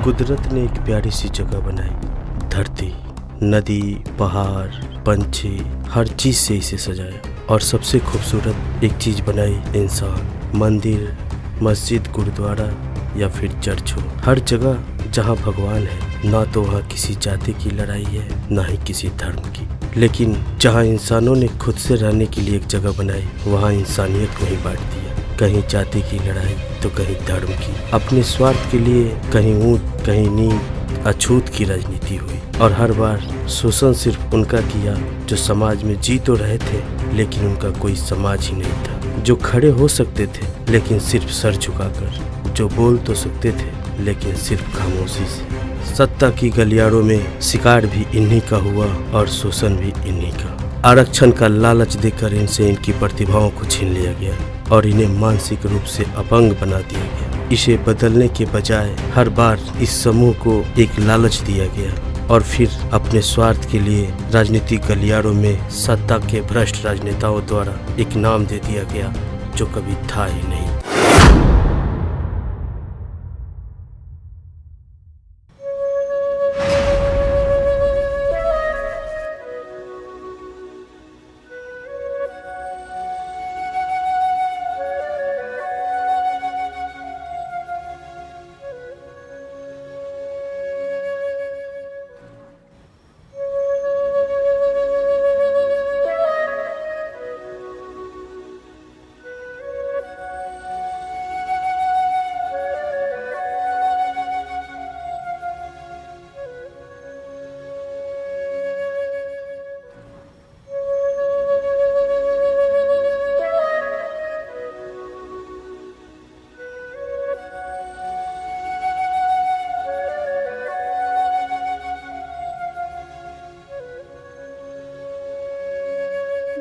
कुदरत ने एक प्यारी सी जगह बनाई। धरती, नदी, पहाड़, पंछी, हर चीज से इसे सजाया। और सबसे खूबसूरत एक चीज बनाई इंसान। मंदिर, मस्जिद, गुरुद्वारा या फिर चर्च हो, हर जगह जहाँ भगवान है, ना तो वहाँ किसी जाति की लड़ाई है, ना ही किसी धर्म की। लेकिन जहाँ इंसानों ने खुद से रहने के लिए एक जगह बनाई, वहाँ इंसानियत को ही बांट दिया। कहीं जाति की लड़ाई तो कहीं धर्म की। अपने स्वार्थ के लिए कहीं ऊंच कहीं नीच, अछूत की राजनीति हुई। और हर बार शोषण सिर्फ उनका किया जो समाज में जी तो रहे थे, लेकिन उनका कोई समाज ही नहीं था। जो खड़े हो सकते थे लेकिन सिर्फ सर झुकाकर, जो बोल तो सकते थे लेकिन सिर्फ खामोशी से। सत्ता की गलियारों में शिकार भी इन्हीं का हुआ और शोषण भी इन्हीं का। आरक्षण का लालच देकर इनसे इनकी प्रतिभाओं को छीन लिया गया और इन्हें मानसिक रूप से अपंग बना दिया गया। इसे बदलने के बजाय हर बार इस समूह को एक लालच दिया गया और फिर अपने स्वार्थ के लिए राजनीतिक गलियारों में सत्ता के भ्रष्ट राजनेताओं द्वारा एक नाम दे दिया गया जो कभी था ही नहीं।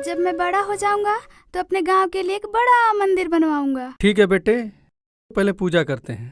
जब मैं बड़ा हो जाऊंगा तो अपने गांव के लिए एक बड़ा मंदिर बनवाऊंगा। ठीक है बेटे, पहले पूजा करते हैं।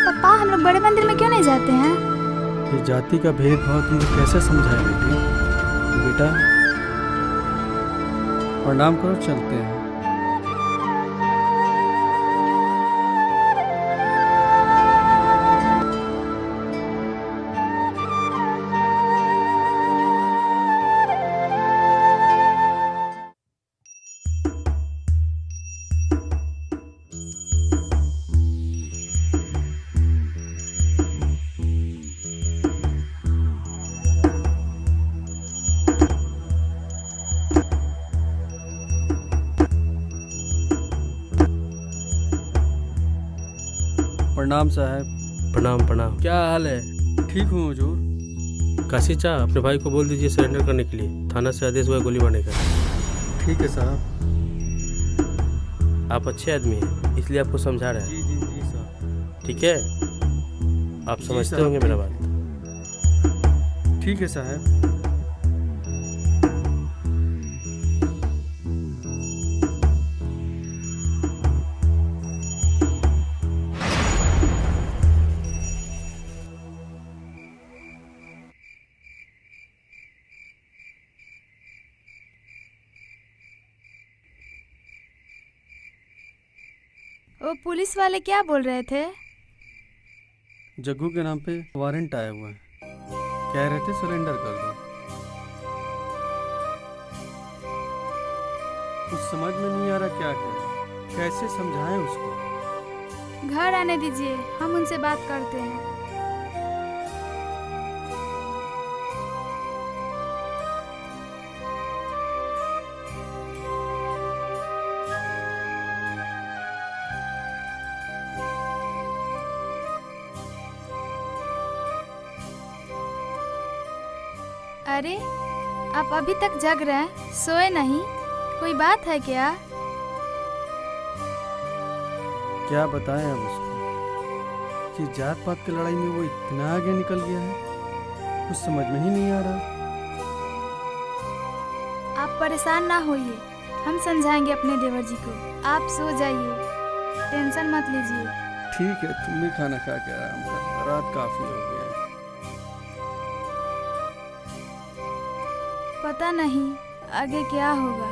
पापा, हम लोग बड़े मंदिर में क्यों नहीं जाते हैं? ये जाति का भेदभाव तुमको कैसे समझाए बेटे? बेटा प्रणाम करो, चलते हैं। प्रणाम साहब। प्रणाम प्रणाम। क्या हाल है? ठीक हूँ हुजूर। काशी चा, अपने भाई को बोल दीजिए सरेंडर करने के लिए। थाना से आदेश हुआ है गोली मारने का। ठीक है साहब। आप अच्छे आदमी हैं, इसलिए आपको समझा रहे हैं। जी जी जी साहब। ठीक है, आप समझते साहब, होंगे मेरा बात। ठीक है साहब। वो पुलिस वाले क्या बोल रहे थे? जग्गू के नाम पे वारंट आया हुआ है, कह रहे थे सरेंडर कर दो। कुछ समझ में नहीं आ रहा क्या करें, कैसे समझाएं उसको। घर आने दीजिए, हम उनसे बात करते हैं। अरे, आप अभी तक जग रहे हैं, सोए नहीं? कोई बात है क्या? क्या बताएं अब उसको कि जात पात की लड़ाई में वो इतना आगे निकल गया है, कुछ समझ में ही नहीं आ रहा। आप परेशान ना होइए, हम समझाएंगे अपने देवर जी को। आप सो जाइए, टेंशन मत लीजिए। ठीक है, तुम भी खाना खा के आराम कर, रात काफी हो गया है। पता नहीं आगे क्या होगा।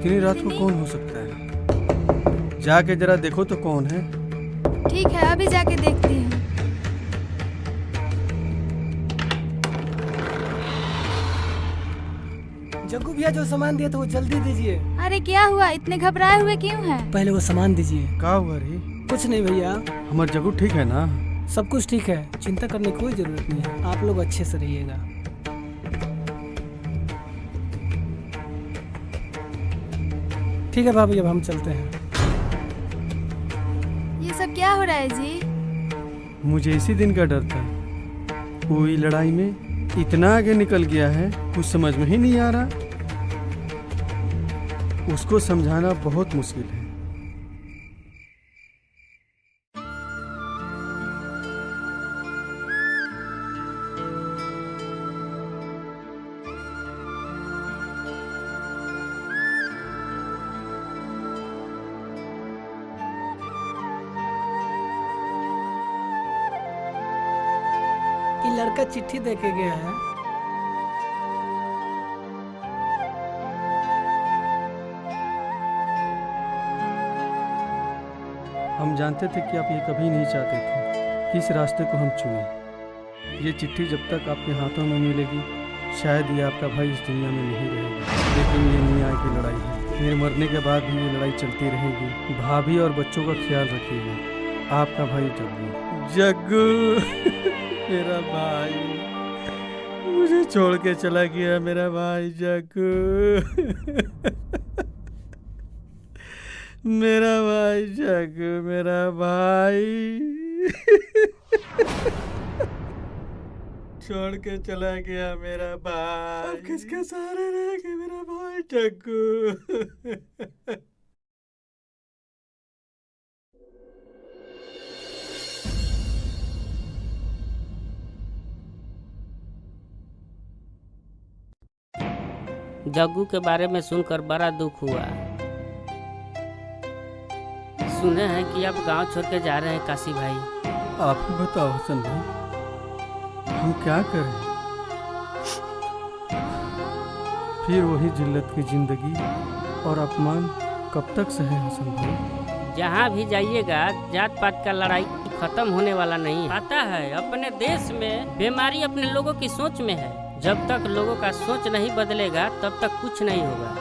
इतनी रात को कौन हो सकता है? जाके जरा देखो तो कौन है। ठीक है, अभी जाके देखती हूँ। जग्गू भैया जो सामान दिया था वो जल्दी दीजिए। अरे क्या हुआ, इतने घबराए हुए क्यों हैं? पहले वो सामान दीजिए। का हुआ रे? कुछ नहीं भैया, हमार जगू ठीक है ना? सब कुछ ठीक है, चिंता करने की कोई जरूरत नहीं है। आप लोग अच्छे से रहिएगा। ठीक है भाभी, अब हम चलते हैं। ये सब क्या हो रहा है जी? मुझे इसी दिन का डर था। हुई लड़ाई में इतना आगे निकल गया है, कुछ समझ में ही नहीं आ रहा। उसको समझाना बहुत मुश्किल है। ये लड़का चिट्ठी देके गया है। हम जानते थे कि आप ये कभी नहीं चाहते थे कि इस रास्ते को हम चुनें। ये चिट्ठी जब तक आपके हाथों में मिलेगी, शायद ये आपका भाई इस दुनिया में नहीं रहेगा। लेकिन ये न्याय की लड़ाई है। मेरे मरने के बाद भी ये लड़ाई चलती रहेगी। भाभी और बच्चों का ख्याल रखिएगा। आपका भाई जग्गू। जग्गू मेरा भाई मुझे छोड़ के चला गया। मेरा भाई जग्गू मेरा भाई जग्गू, मेरा भाई छोड़ के चला गया मेरा भाई। अब किसके सहारे रहेगा मेरा भाई जग्गू? जग्गू के बारे में सुनकर बड़ा दुख हुआ। सुने हैं कि आप गांव छोड़ के जा रहे हैं काशी भाई। आप ही बताओ हसन भाई, हम क्या करें? फिर वही जिल्लत की जिंदगी और अपमान कब तक सहे हसन भाई? जहाँ भी जाइएगा जात पात का लड़ाई खत्म होने वाला नहीं। पता है अपने देश में बीमारी अपने लोगों की सोच में है। जब तक लोगों का सोच नहीं बदलेगा तब तक कुछ नहीं होगा।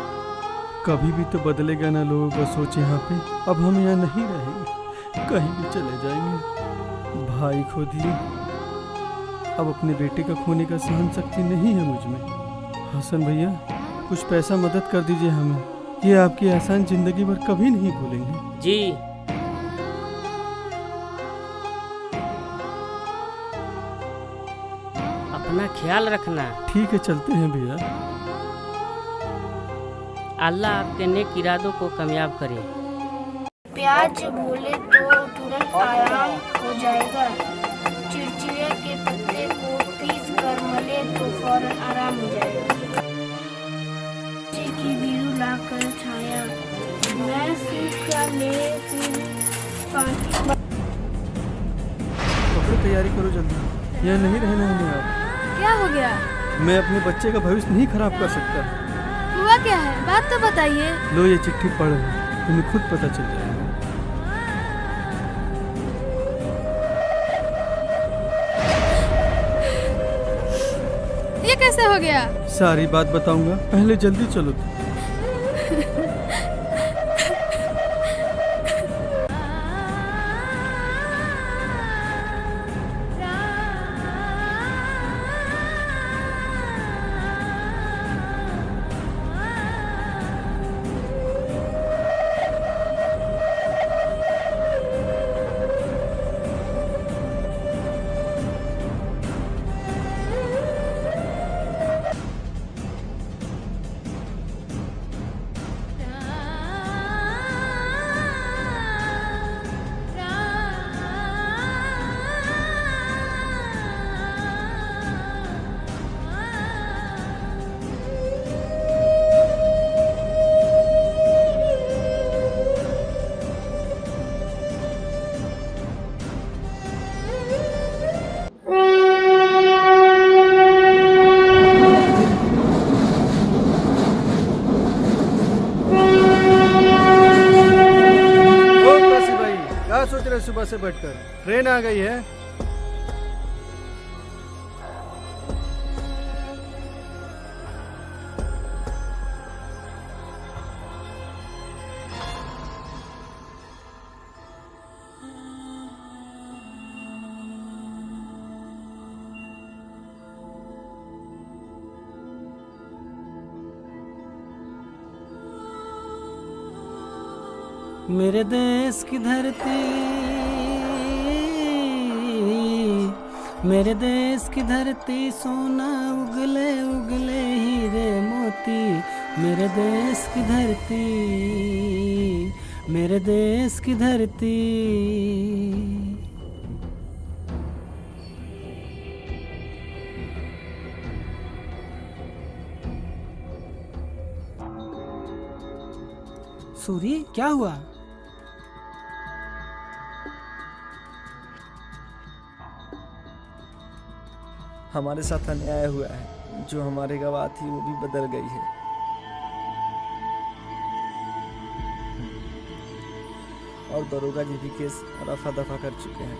कभी भी तो बदलेगा ना लोगों का सोच यहाँ पे। अब हम यहाँ नहीं रहेंगे, कहीं भी चले जाएंगे। भाई खो दिए, अब अपने बेटे का खोने का सहन शक्ति नहीं है मुझ में। हसन भैया कुछ पैसा मदद कर दीजिए हमें। ये आपकी एहसान जिंदगी भर कभी नहीं भूलेंगे। जी अपना ख्याल रखना। ठीक है, चलते हैं भैया। अल्लाह आपके नेक इरादों को कामयाब करे। प्याज बोले तो तुरंत आराम हो जाएगा। चिड़चिड़े के पत्ते को पीस कर मले तो फौरन आराम हो जाएगा। बच्चे की बीरू लाकर छाया, मैं सूख का ले पानी। कपड़े तैयारी करो जल्दी, यहाँ नहीं रहना हमें। आप क्या हो गया? मैं अपने बच्चे का भविष्य नहीं खराब कर सकता। हुआ क्या है, बात तो बताइए। लो ये चिट्ठी पढ़ लो, तुम्हें खुद पता चल जाएगा। ये कैसे हो गया? सारी बात बताऊंगा, पहले जल्दी चलो तुम। बैठकर, ट्रेन आ गई है। मेरे देश की धरती, मेरे देश की धरती, सोना उगले उगले हीरे मोती। मेरे देश की धरती, मेरे देश की धरती। सूरी, क्या हुआ? हमारे साथ अन्याय हुआ है। जो हमारे गवाह थी वो भी बदल गई है। और दरोगा जी भी केस रफा दफा कर चुके हैं।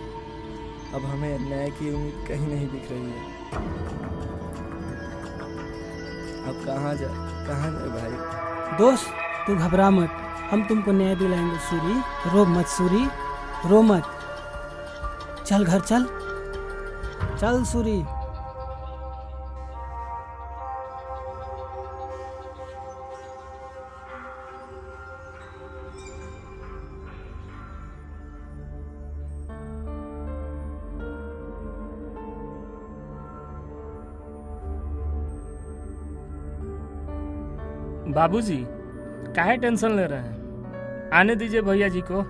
अब हमें न्याय की उम्मीद कहीं नहीं दिख रही है। अब कहाँ जाए भाई? दोस्त, तू घबरा मत, हम तुमको न्याय दिलाएंगे। सूरी, रो मत सूरी, रो मत। चल घर चल, चल सूरी। बाबूजी, काहे टेंशन ले रहे हैं? आने दीजिए भैया जी को।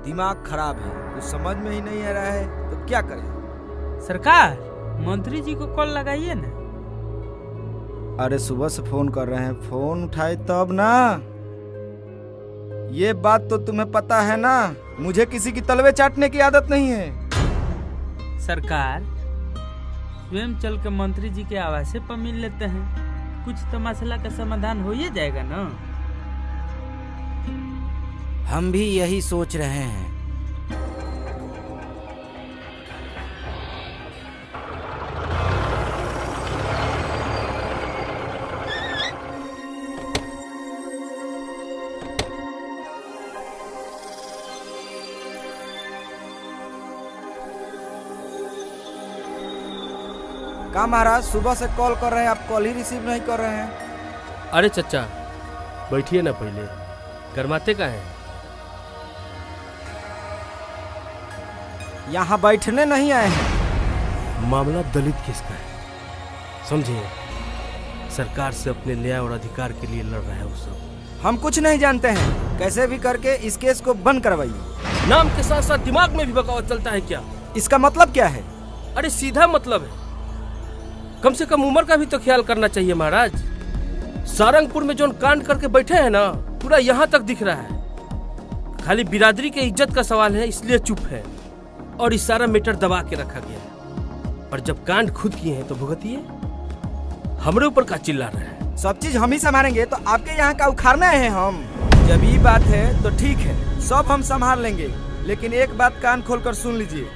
दिमाग खराब है, कुछ समझ में ही नहीं आ रहा है तो क्या करें? सरकार, मंत्री जी को कॉल लगाइए ना। अरे सुबह से फोन कर रहे हैं, फोन उठाए तब ना। ये बात तो तुम्हें पता है ना, मुझे किसी की तलवे चाटने की आदत नहीं है। सरकार, स्वयं चल के मंत्री जी के आवास पर मिल लेते हैं, कुछ तो मसला का समाधान हो ही जाएगा ना। हम भी यही सोच रहे हैं। क्या महाराज, सुबह से कॉल कर रहे हैं, आप कॉल ही रिसीव नहीं कर रहे हैं। अरे चचा, बैठिए ना, पहले गरमाते का है। यहाँ बैठने नहीं आए हैं। मामला दलित किसका है, समझे? सरकार से अपने न्याय और अधिकार के लिए लड़ रहा है वो सब। हम कुछ नहीं जानते हैं, कैसे भी करके इस केस को बंद करवाइए। नाम के साथ साथ दिमाग में भी बगावत चलता है क्या? इसका मतलब क्या है? अरे सीधा मतलब है, कम से कम उम्र का भी तो ख्याल करना चाहिए महाराज। सारंगपुर में जो कांड करके बैठे हैं ना, पूरा यहाँ तक दिख रहा है। खाली बिरादरी के इज्जत का सवाल है, इसलिए चुप है और इस सारा मैटर दबा के रखा गया है। और जब कांड खुद किए हैं तो भुगतिए, हमारे ऊपर का चिल्ला रहा है। सब चीज हम ही संभालेंगे तो आपके यहाँ का उखाड़ना है हम? जब ये बात है तो ठीक है, सब हम संभाल लेंगे, लेकिन एक बात कान खोलकर सुन लीजिए।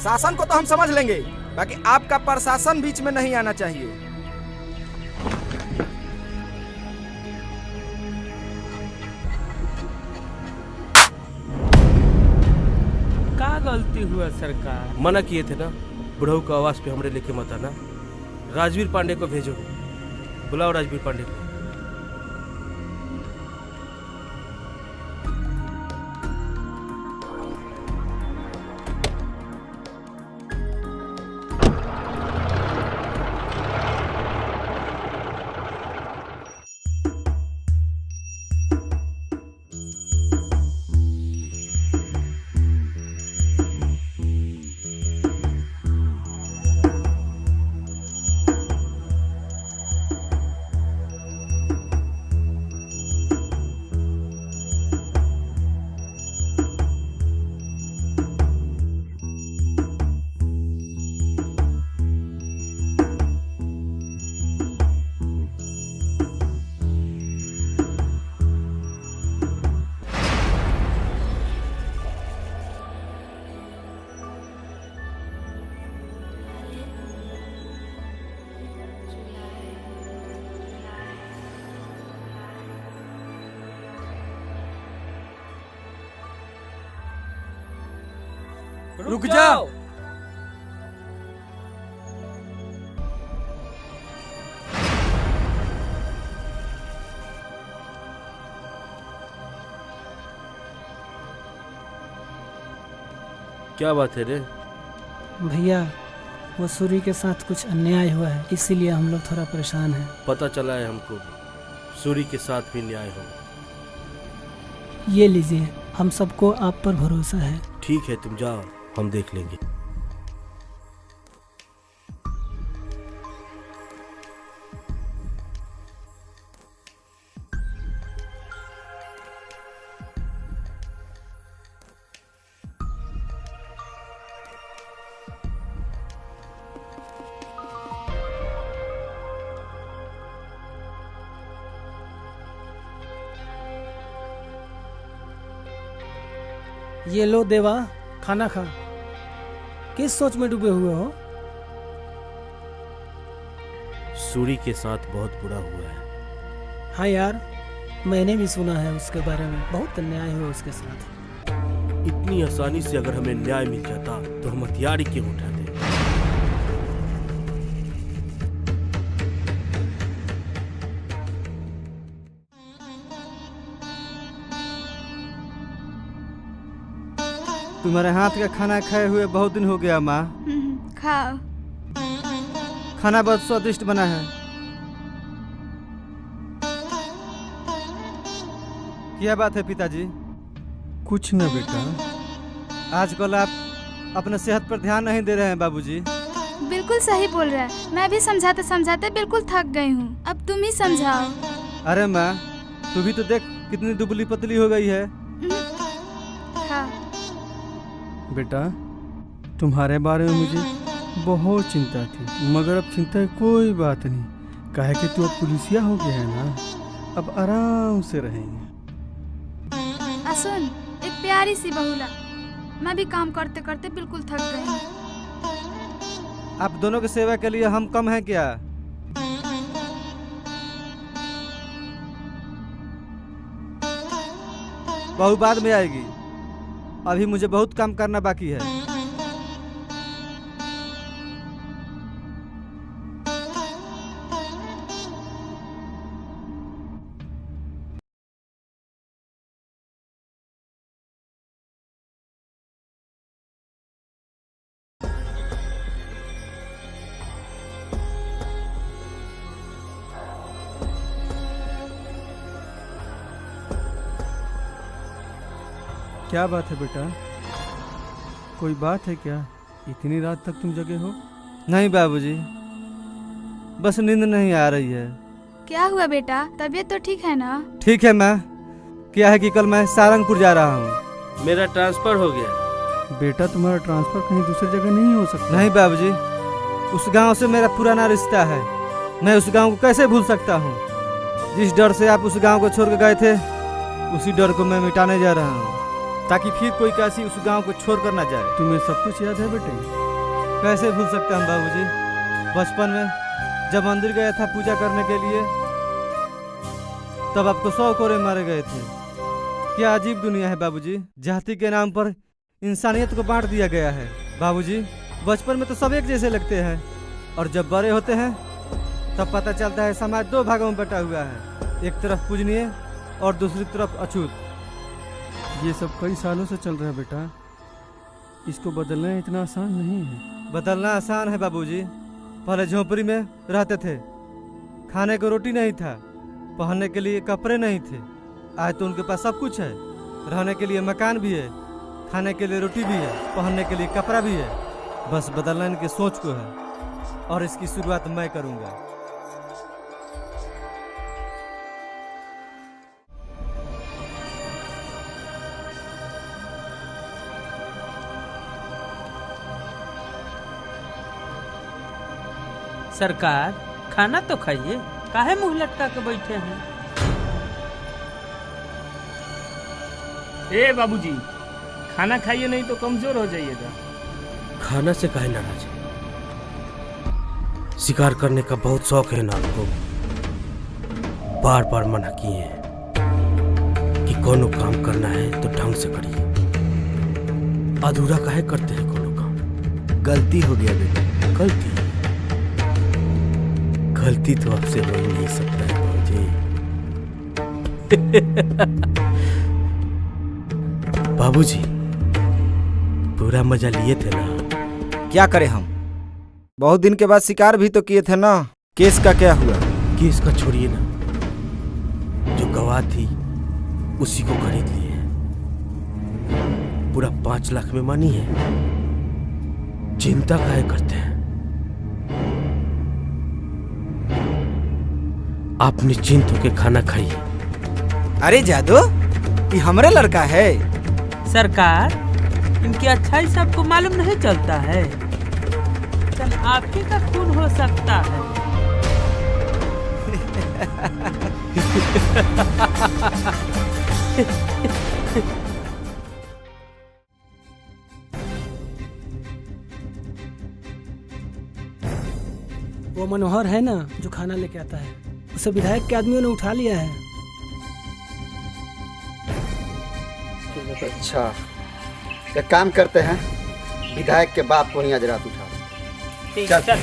शासन को तो हम समझ लेंगे, बाकी आपका प्रशासन बीच में नहीं आना चाहिए। क्या गलती हुआ सरकार? मना किए थे ना, बुढ़ऊ का आवाज पे हमरे लेके मत आना। राजवीर पांडे को भेजो, बुलाओ राजवीर पांडे को। रुक जाओ। क्या बात है रे? भैया वो सूरी के साथ कुछ अन्याय हुआ है, इसीलिए हम लोग थोड़ा परेशान हैं। पता चला है हमको सूरी के साथ भी न्याय हो। ये लीजिए, हम सबको आप पर भरोसा है। ठीक है, तुम जाओ, हम देख लेंगे। ये लो देवा, खाना खा। किस सोच में डूबे हुए हो? सूरी के साथ बहुत बुरा हुआ है। हाँ यार, मैंने भी सुना है उसके बारे में, बहुत अन्याय हुआ उसके साथ। इतनी आसानी से अगर हमें न्याय मिल जाता तो हम हथियार ही क्यों उठाते? तुम्हारे हाथ का खाना खाए हुए बहुत दिन हो गया माँ। खाओ। खाना बहुत स्वादिष्ट बना है। क्या बात है पिताजी? कुछ न बेटा। आजकल आप अपने सेहत पर ध्यान नहीं दे रहे हैं बाबूजी। बिल्कुल सही बोल रहा है, मैं भी समझाते समझाते बिल्कुल थक गई हूँ, अब तुम ही समझाओ। अरे माँ, तू भी तो देख कितनी दुबली पतली हो गई है। हाँ। बेटा, तुम्हारे बारे में मुझे बहुत चिंता थी, मगर अब चिंता की कोई बात नहीं। काहे कि तू अब पुलिसिया हो गया है ना, अब आराम से रहेंगे। सुन, एक प्यारी सी बहुला, मैं भी काम करते करते बिल्कुल थक गई हूँ। आप दोनों की सेवा के लिए हम कम हैं क्या? बहू बाद में आएगी, अभी मुझे बहुत काम करना बाकी है। क्या बात है बेटा, कोई बात है क्या? इतनी रात तक तुम जगे हो? नहीं बाबूजी, बस नींद नहीं आ रही है। क्या हुआ बेटा, तबीयत तो ठीक है ना? ठीक है माँ। क्या है कि कल मैं सारंगपुर जा रहा हूँ। मेरा ट्रांसफर हो गया। बेटा, तुम्हारा ट्रांसफर कहीं दूसरी जगह नहीं हो सकता? नहीं बाबूजी, उस गांव से मेरा पुराना रिश्ता है, मैं उस गांव को कैसे भूल सकता हूँ। जिस डर से आप उस गांव को छोड़ कर गए थे, उसी डर को मैं मिटाने जा रहा हूँ, ताकि फिर कोई कैसी उस गांव को छोड़ कर ना जाए। तुम्हें सब कुछ याद है बेटे? कैसे भूल सकता हूँ बाबूजी। बचपन में जब मंदिर गया था पूजा करने के लिए, तब आपको 100 कोड़े मारे गए थे। क्या अजीब दुनिया है बाबूजी, जाति के नाम पर इंसानियत को बांट दिया गया है। बाबूजी, बचपन में तो सब एक जैसे लगते हैं, और जब बड़े होते हैं तब पता चलता है समाज 2 भागों में बटा हुआ है, एक तरफ पूजनीय और दूसरी तरफ अछूत। ये सब कई सालों से चल रहा है बेटा, इसको बदलना इतना आसान नहीं है। बदलना आसान है बाबूजी। पहले झोपड़ी में रहते थे, खाने को रोटी नहीं था, पहनने के लिए कपड़े नहीं थे। आज तो उनके पास सब कुछ है, रहने के लिए मकान भी है, खाने के लिए रोटी भी है, पहनने के लिए कपड़ा भी है। बस बदलना इनकी सोच को है, और इसकी शुरुआत मैं करूँगा। सरकार, खाना तो खाइए, काहे मुंह लटका के बैठे हैं? ए बाबूजी, खाना खाइए नहीं तो कमजोर हो जाइएगा। खाना से काहे नाराज? शिकार करने का बहुत शौक है ना आपको? बार बार मना किए हैं कि कोनो काम करना है तो ढंग से करिए। अधूरा काहे करते हैं कोनो काम? गलती हो गया बेटा। गलती गलती तो आपसे हो ही नहीं सकता है बाबूजी। बाबूजी पूरा मजा लिए थे ना? क्या करें हम, बहुत दिन के बाद शिकार भी तो किए थे ना। केस का क्या हुआ? केस का छोड़िए ना, जो गवाह थी उसी को खरीद लिए हैं। पूरा 5 लाख में मानी है। चिंता काहे करते हैं? आप निश्चिंत होकर खाना खाइए। अरे जादू, ये हमारे लड़का है। सरकार, इनकी अच्छाई से आपको मालूम नहीं चलता है? कल आपके का खून हो सकता है। वो मनोहर है ना जो खाना लेके आता है, उसे विधायक के आदमियों ने उठा लिया है। अच्छा, एक काम करते हैं, विधायक के बाप को ही आज रात उठा दो। चल।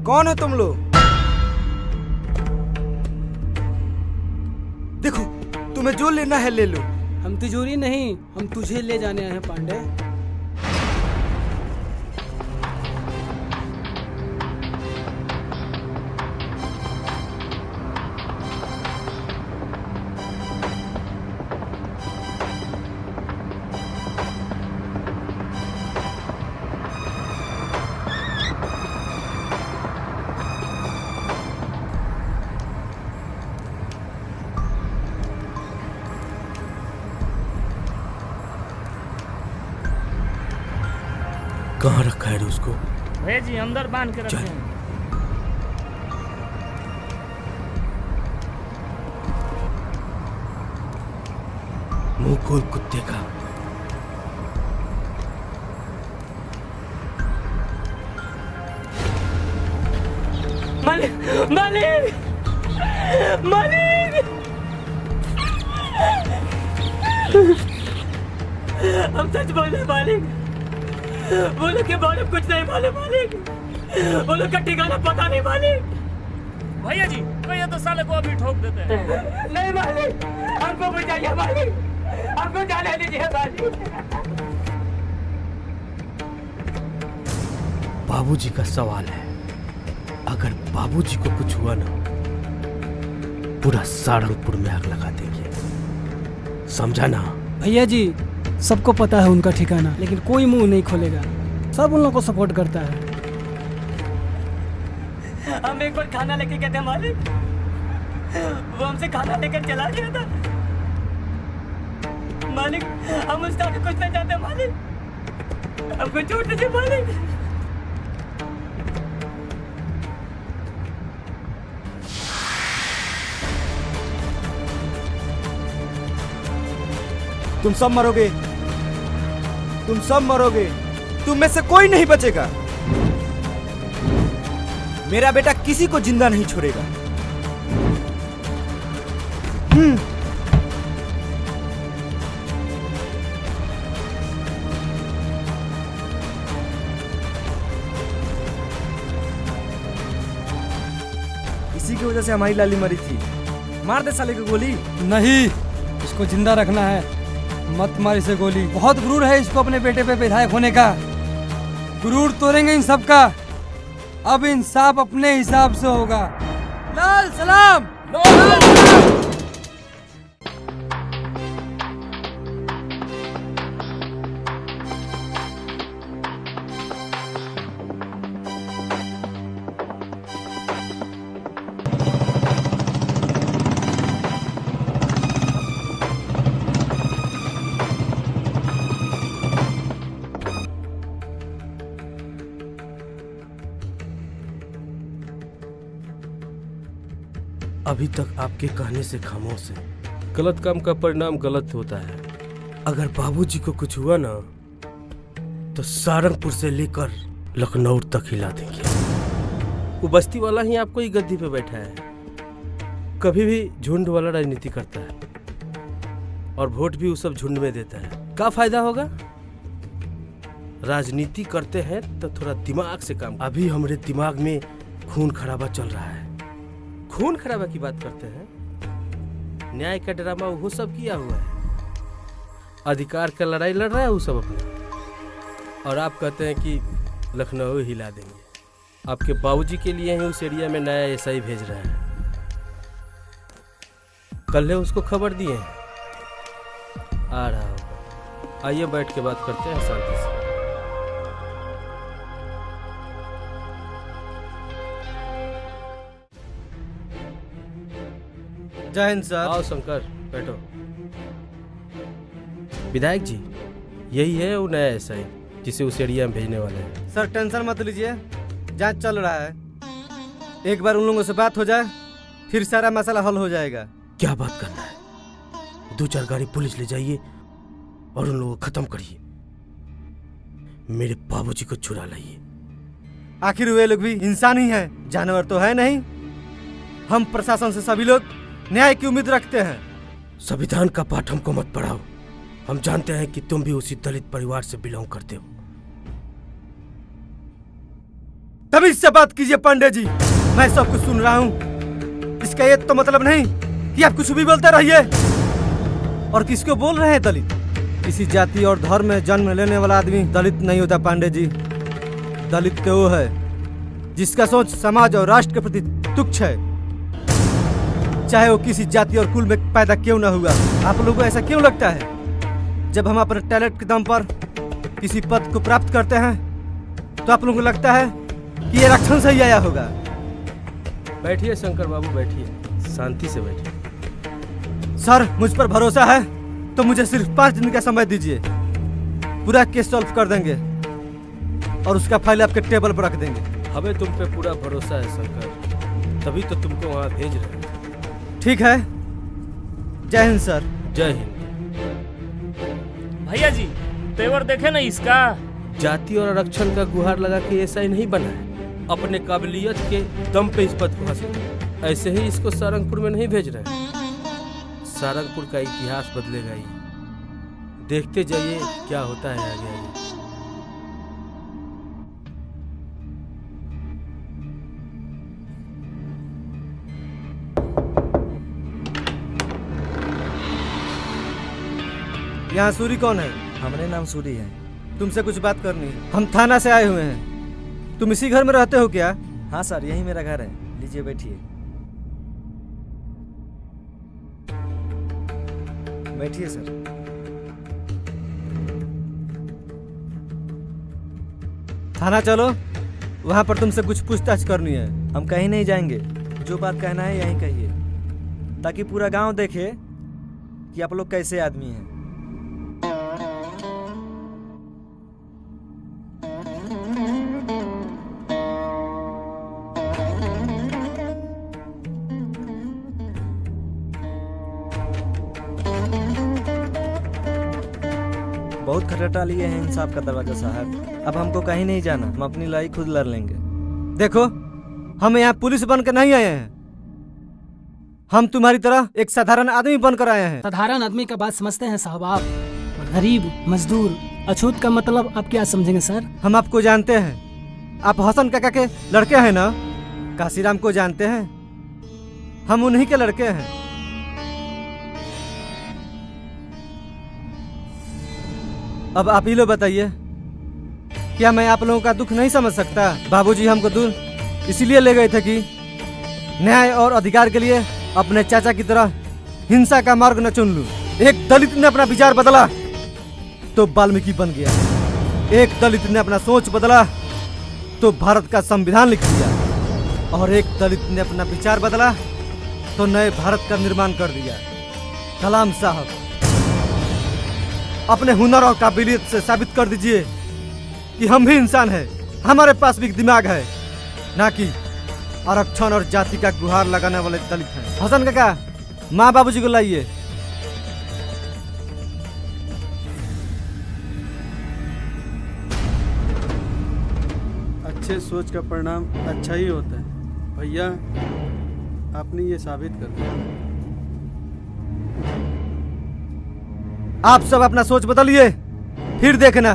कौन है तुम लोग? देखो, तुम्हें जो लेना है ले लो। हम तिजोरी नहीं, हम तुझे ले जाने आए हैं पांडे। कहाँ रखा है उसको? भैया जी अंदर बांध के रखे हैं। मुंह खोल कुत्ते का। मालिक, मालिक, मालिक, हम सच बोले मालिक। बोलो कि मालिक कुछ नहीं मालूम मालिक। बोलो का ठिकाना पता नहीं मालिक। भैया जी कहिए तो साले को अभी ठोक देते हैं। नहीं मालिक, हमको बचाइए मालिक, हमको जाने दीजिए मालिक। बाबूजी का सवाल है, अगर बाबूजी को कुछ हुआ ना, पूरा सारंगपुर में आग लगा देंगे, समझा ना? भैया जी, सबको पता है उनका ठिकाना, लेकिन कोई मुंह नहीं खोलेगा। सब उन लोगों को सपोर्ट करता है। हम एक बार खाना लेके गए थे मालिक, वो हमसे खाना लेकर चला गया था मालिक। हम उससे आगे कुछ नहीं चाहते मालिक, हमको छोड़ दीजिए मालिक। तुम सब मरोगे, तुम सब मरोगे, तुम में से कोई नहीं बचेगा। मेरा बेटा किसी को जिंदा नहीं छोड़ेगा। इसी की वजह से हमारी लाली मरी थी। मार दे साले की गोली। नहीं, इसको जिंदा रखना है, मत मार इसे गोली। बहुत गुरूर है इसको अपने बेटे पे विधायक होने का। गुरूर तोड़ेंगे इन सब का। अब इंसाफ अपने हिसाब से होगा। लाल सलाम। अभी तक आपके कहने से खामोश है। गलत काम का परिणाम गलत होता है। अगर बाबूजी को कुछ हुआ ना तो सारंगपुर से लेकर लखनऊ तक हिला देंगे। वो बस्ती वाला ही आपको ही गद्दी पे बैठा है। कभी भी झुंड वाला राजनीति करता है और वोट भी वो सब झुंड में देता है। क्या फायदा होगा? राजनीति करते हैं तो थोड़ा दिमाग से काम। अभी हमारे दिमाग में खून खराबा चल रहा है। खून खराबा की बात करते हैं? न्याय का ड्रामा वो सब किया हुआ है। अधिकार का लड़ाई लड़ रहा है वो सब अपने। और आप कहते हैं कि लखनऊ हिला देंगे। आपके बाबूजी के लिए ही उस एरिया में नया एसआई भेज रहा है। कल उसको खबर दिए हैं, आ रहा होगा। आइए बैठ के बात करते हैं शांति से। जय हिंद सर। आओ शंकर, बैठो। विधायक जी, यही है वो नया एसआई जिसे उस एरिया में भेजने वाले हैं। सर टेंशन मत लीजिए, जांच चल रहा है। एक बार उन लोगों से बात हो जाए फिर सारा मसला हल हो जाएगा। क्या बात करना है? 2-4 गाड़ी पुलिस ले जाइए और उन लोगों को खत्म करिए। मेरे बाबूजी को चुरा लाइए। आखिर वे लोग भी इंसान ही हैं, जानवर तो है नहीं। हम प्रशासन से सभी लोग न्याय की उम्मीद रखते हैं। संविधान का पाठ हमको मत पढ़ाओ। हम जानते हैं कि तुम भी उसी दलित परिवार से बिलोंग करते हो। तमीज से बात कीजिए पांडे जी, मैं सब कुछ सुन रहा हूँ। इसका ये तो मतलब नहीं कि आप कुछ भी बोलते रहिए। और किसको बोल रहे हैं दलित? किसी जाति और धर्म में जन्म लेने वाला आदमी दलित नहीं होता पांडे जी। दलित तो वो है जिसका सोच समाज और राष्ट्र के प्रति तुच्छ है, चाहे वो किसी जाति और कुल में पैदा क्यों ना हुआ। आप लोगों को ऐसा क्यों लगता है जब हम अपने टैलेंट के दम पर किसी पद को प्राप्त करते हैं तो आप लोगों को लगता है कि ये रक्षण से ही आया होगा? बैठिए शंकर बाबू, बैठिए, शांति से बैठिए। सर मुझ पर भरोसा है तो मुझे सिर्फ 5 दिन का समय दीजिए। पूरा केस सॉल्व कर देंगे और उसका फाइल आपके टेबल पर रख देंगे। हमें तुम पे पूरा भरोसा है शंकर, तभी तो तुमको वहाँ भेज रहे हैं। ठीक है, जय हिंद सर। जय हिंद। भैया जी तेवर देखे ना इसका। जाति और आरक्षण का गुहार लगा के ऐसा ही नहीं बना है, अपने काबिलियत के दम पे इस पद को हासिल। ऐसे ही इसको सारंगपुर में नहीं भेज रहे। सारंगपुर का इतिहास बदलेगा ही। देखते जाइए क्या होता है आगे आगे। यहाँ सूरी कौन है? हमारे नाम सूरी है। तुमसे कुछ बात करनी है। हम थाना से आए हुए हैं। तुम इसी घर में रहते हो क्या? हाँ सर, यही मेरा घर है। लीजिए बैठिए। बैठिए सर। थाना चलो, वहाँ पर तुमसे कुछ पूछताछ करनी है। हम कहीं नहीं जाएंगे। जो बात कहना है यहीं कहिए, ताकि पूरा गांव देखे कि आप लोग कैसे आदमी हैं। बहुत खटखटा लिए हैं इंसाफ का दरवाजा साहब। अब हमको कहीं नहीं जाना, हम अपनी लड़ाई खुद लड़ लेंगे। देखो, हम यहाँ पुलिस बन के नहीं आए हैं। हम तुम्हारी तरह एक साधारण आदमी बनकर आए हैं। साधारण आदमी का बात समझते हैं साहब आप? गरीब, मजदूर, अछूत का मतलब आप क्या समझेंगे सर? हम आपको जानते हैं। आप हसन काका के लड़के हैं ना? काशीराम को जानते हैं? हम उन्हीं के लड़के हैं। अब आप ही लोग बताइए, क्या मैं आप लोगों का दुख नहीं समझ सकता? बाबूजी हमको दूर इसीलिए ले गए थे कि न्याय और अधिकार के लिए अपने चाचा की तरह हिंसा का मार्ग न चुन लूं। एक दलित ने अपना विचार बदला तो वाल्मीकि बन गया। एक दलित ने अपना सोच बदला तो भारत का संविधान लिख दिया। और एक दलित ने अपना विचार बदला तो नए भारत का निर्माण कर दिया। कलाम साहब, अपने हुनर और काबिलियत से साबित कर दीजिए कि हम भी इंसान हैं, हमारे पास भी दिमाग है, ना कि आरक्षण और जाति का गुहार लगाने वाले दलित हैं। हसन काका, माँ बाबूजी को लाइए। अच्छे सोच का परिणाम अच्छा ही होता है। भैया, आपने ये साबित कर दिया। आप सब अपना सोच बदलिए, फिर देखना,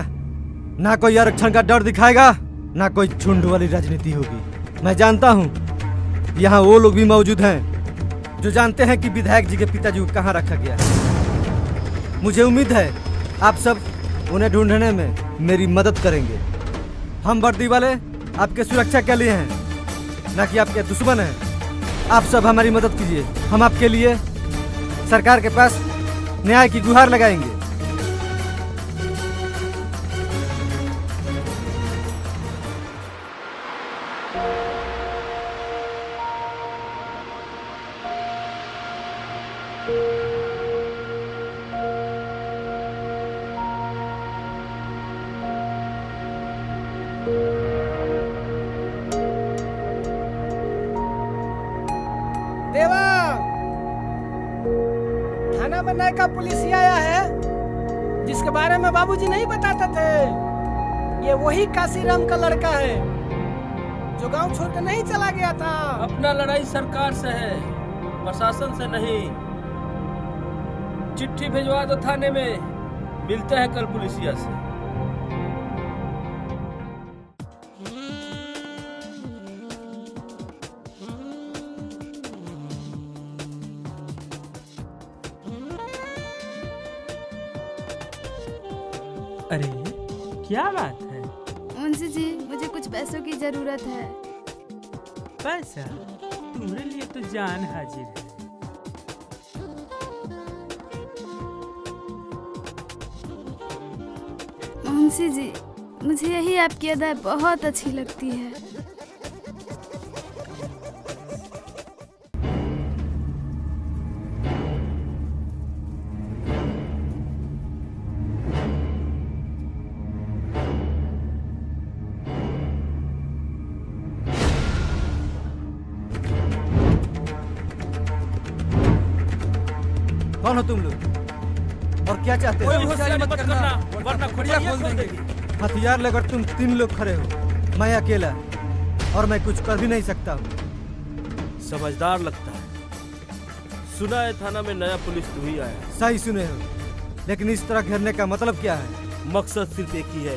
ना कोई आरक्षण का डर दिखाएगा, ना कोई झुंड वाली राजनीति होगी। मैं जानता हूँ यहाँ वो लोग भी मौजूद हैं जो जानते हैं कि विधायक जी के पिताजी को कहाँ रखा गया। मुझे उम्मीद है आप सब उन्हें ढूंढने में मेरी मदद करेंगे। हम वर्दी वाले आपके सुरक्षा के लिए हैं, ना कि आपके दुश्मन हैं। आप सब हमारी मदद कीजिए, हम आपके लिए सरकार के पास न्याय की गुहार लगाएंगे। देवा, थाना में नए का पुलिस आया है जिसके बारे में बाबूजी नहीं बताते थे। ये वही काशीराम का लड़का है जो गांव छोड़ कर नहीं चला गया था। अपना लड़ाई सरकार से है, प्रशासन से नहीं। चिट्ठी भिजवा दो थाने में, मिलते हैं कल पुलिसिया से। अरे क्या बात है? मुंशी जी, मुझे कुछ पैसों की जरूरत है। पैसा? तुम्हारे लिए तो जान हाजिर है। मुंशी जी, मुझे यही आपकी अदा बहुत अच्छी लगती है। कौन हो तुम लोग और क्या चाहते हो? वरना खुड़िया खोल देंगे। हथियार लेकर तुम 3 लोग खड़े हो, मैं अकेला, और मैं कुछ कर भी नहीं सकता हूँ। समझदार लगता है। सुना है थाना में नया पुलिस तू ही आया। सही सुने हो, लेकिन इस तरह घेरने का मतलब क्या है? मकसद सिर्फ एक ही है,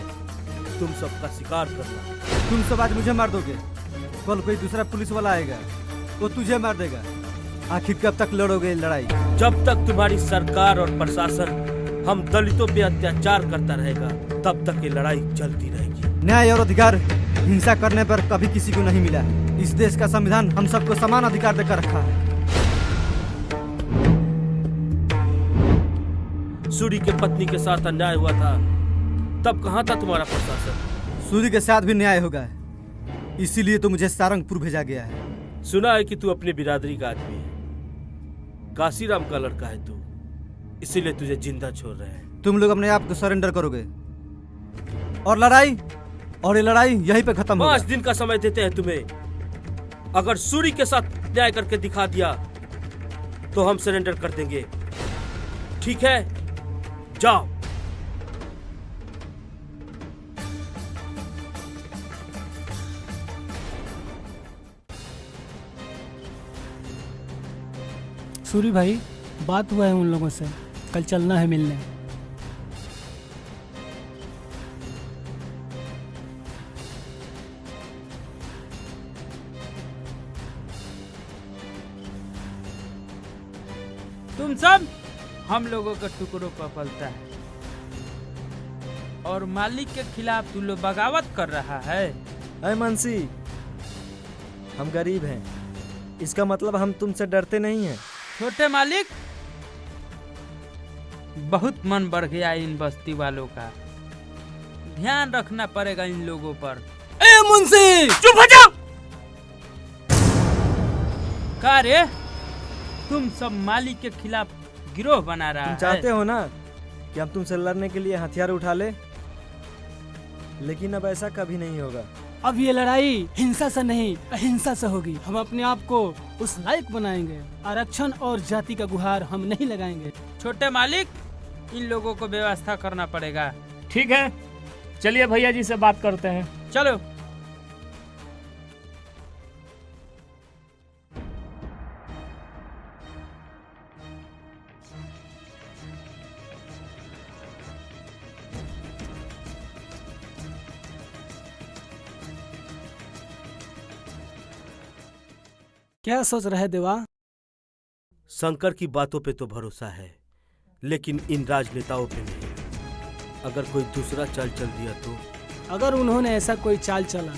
तुम सबका शिकार करना। तुम सब आज मुझे मार दोगे, कल कोई दूसरा पुलिस वाला आएगा वो तुझे मार देगा। आखिर कब तक लड़ोगे लड़ाई? जब तक तुम्हारी सरकार और प्रशासन हम दलितों पे अत्याचार करता रहेगा, तब तक ये लड़ाई चलती रहेगी। न्याय और अधिकार हिंसा करने पर कभी किसी को नहीं मिला है। इस देश का संविधान हम सबको समान अधिकार देकर रखा है। सूरी के पत्नी के साथ अन्याय हुआ था, तब कहाँ था तुम्हारा प्रशासन? सूरी के साथ भी न्याय होगा, इसीलिए तो मुझे सारंगपुर भेजा गया है। सुना है कि तू अपनी बिरादरी का आदमी है, काशीराम का लड़का है तू, इसीलिए तुझे जिंदा छोड़ रहे हैं। तुम लोग अपने आप को सरेंडर करोगे और ये लड़ाई यहीं पे खत्म होगा। 5 दिन का समय देते हैं तुम्हें। अगर सूरी के साथ न्याय करके दिखा दिया तो हम सरेंडर कर देंगे। ठीक है, जाओ। सूरी भाई, बात हुआ है उन लोगों से, कल चलना है मिलने। तुम सब हम लोगों का टुकड़ों पर पलता है और मालिक के खिलाफ तू लोग बगावत कर रहा है। अरे मुंशी, हम गरीब हैं, इसका मतलब हम तुमसे डरते नहीं हैं। छोटे मालिक, बहुत मन बढ़ गया इन बस्ती वालों का, ध्यान रखना पड़ेगा इन लोगों पर। ए मुंशी, चुप हो जाओ। का रे, तुम सब मालिक के खिलाफ गिरोह बना रहा है। तुम चाहते हो ना कि हम तुमसे लड़ने के लिए हथियार उठा ले, लेकिन अब ऐसा कभी नहीं होगा। अब ये लड़ाई हिंसा से नहीं अहिंसा से होगी। हम अपने आप को उस लायक बनाएंगे। आरक्षण और जाति का गुहार हम नहीं लगाएंगे। छोटे मालिक, इन लोगों को व्यवस्था करना पड़ेगा। ठीक है, चलिए भैया जी से बात करते हैं। चलो। क्या सोच रहे देवा? शंकर की बातों पे तो भरोसा है, लेकिन इन राजनेताओं पे नहीं। अगर कोई दूसरा चाल चल दिया तो? अगर उन्होंने ऐसा कोई चाल चला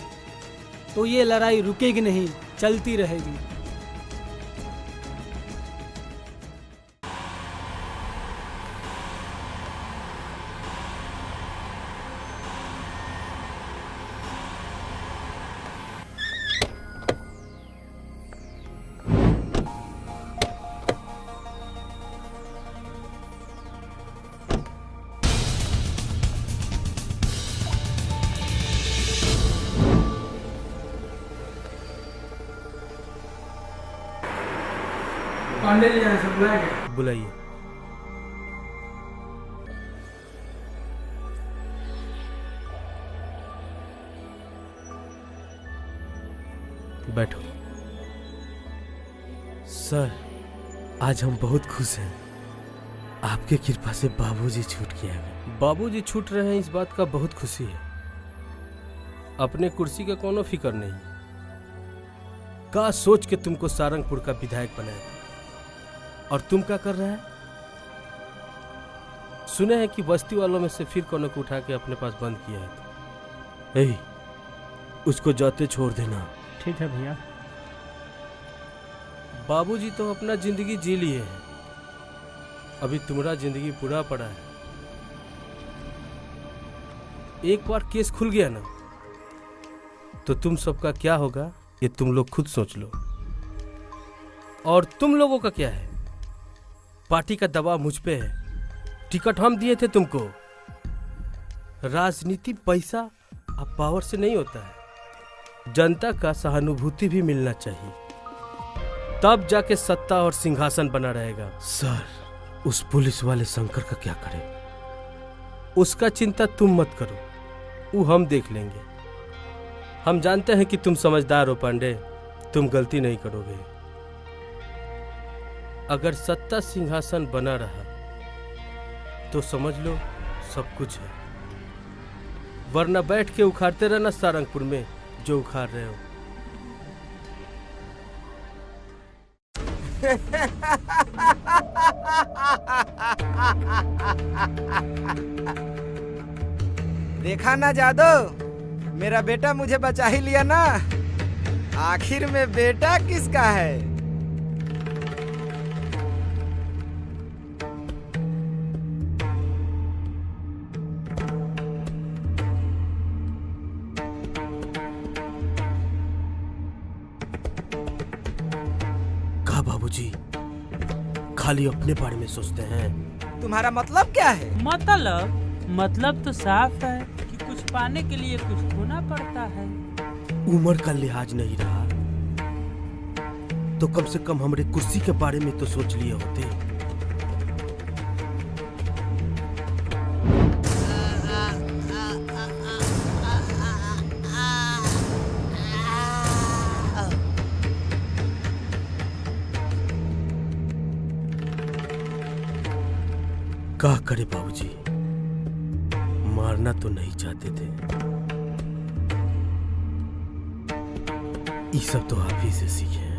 तो ये लड़ाई रुकेगी नहीं, चलती रहेगी। पांडे जी यहाँ से बुलाया गया। बुलाइए। बैठो। सर, आज हम बहुत खुश हैं। आपके कृपा से बाबूजी छूट गए हैं। बाबूजी छूट रहे हैं, इस बात का बहुत खुशी है। अपने कुर्सी का कोनो फिक्र नहीं। का सोच के तुमको सारंगपुर का विधायक बनाया था, और तुम क्या कर रहे हैं? सुने हैं कि बस्ती वालों में से फिर कोनो को उठा के अपने पास बंद किया है। ए, उसको जाते छोड़ देना। ठीक है भैया। बाबूजी तो अपना जिंदगी जी लिए हैं, अभी तुम्हारा जिंदगी पूरा पड़ा है। एक बार केस खुल गया ना, तो तुम सबका क्या होगा ये तुम लोग खुद सोच लो। और तुम लोगों का क्या है? पार्टी का दबाव मुझ पे है, टिकट हम दिए थे तुमको। राजनीति पैसा और पावर से नहीं होता है, जनता का सहानुभूति भी मिलना चाहिए, तब जाके सत्ता और सिंहासन बना रहेगा। सर, उस पुलिस वाले शंकर का क्या करें? उसका चिंता तुम मत करो, वो हम देख लेंगे। हम जानते हैं कि तुम समझदार हो पांडे, तुम गलती नहीं करोगे। अगर सत्ता सिंहासन बना रहा तो समझ लो सब कुछ है, वरना बैठ के उखाड़ते रहना सारंगपुर में जो उखाड़ रहे हो। देखा ना जादव, मेरा बेटा मुझे बचा ही लिया ना। आखिर में बेटा किसका है? बाबूजी खाली अपने बारे में सोचते हैं। तुम्हारा मतलब क्या है? मतलब तो साफ है कि कुछ पाने के लिए कुछ खोना पड़ता है। उम्र का लिहाज नहीं रहा तो कम से कम हमारे कुर्सी के बारे में तो सोच लिए होते। क्या करे बाबूजी, मारना तो नहीं चाहते थे। ये सब तो आप ही से सीखे हैं।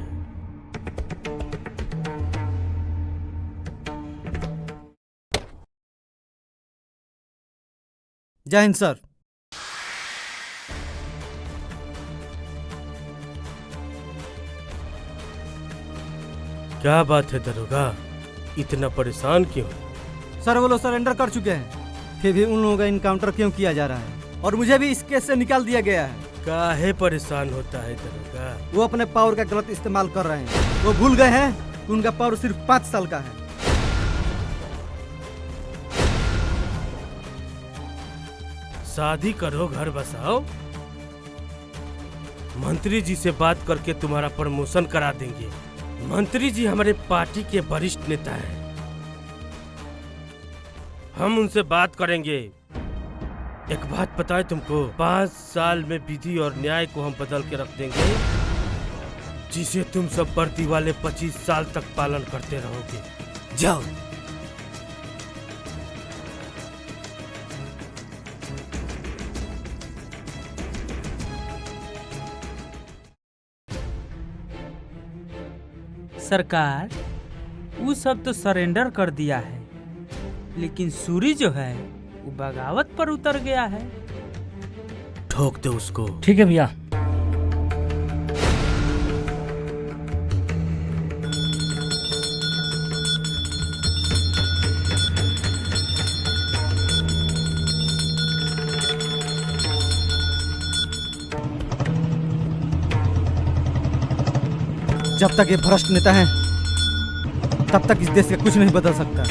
जय हिंद सर। क्या बात है दरोगा, इतना परेशान क्यों? सर वो लोग सरेंडर कर चुके हैं, फिर भी उन लोगों का इनकाउंटर क्यों किया जा रहा है और मुझे भी इस केस से निकाल दिया गया है। काहे परेशान होता है दरोगा? वो अपने पावर का गलत इस्तेमाल कर रहे हैं। वो भूल गए हैं कि उनका पावर सिर्फ 5 साल का है। शादी करो, घर बसाओ, मंत्री जी से बात करके तुम्हारा प्रमोशन करा देंगे। मंत्री जी हमारे पार्टी के वरिष्ठ नेता हैं, हम उनसे बात करेंगे। एक बात पता है तुमको, 5 साल में विधि और न्याय को हम बदल के रख देंगे, जिसे तुम सब वर्दी वाले 25 साल तक पालन करते रहोगे। जाओ। सरकार, वो सब तो सरेंडर कर दिया है, लेकिन सूरी जो है वो बगावत पर उतर गया है। ठोक दो उसको। ठीक है भैया। जब तक ये भ्रष्ट नेता है तब तक इस देश का कुछ नहीं बदल सकता।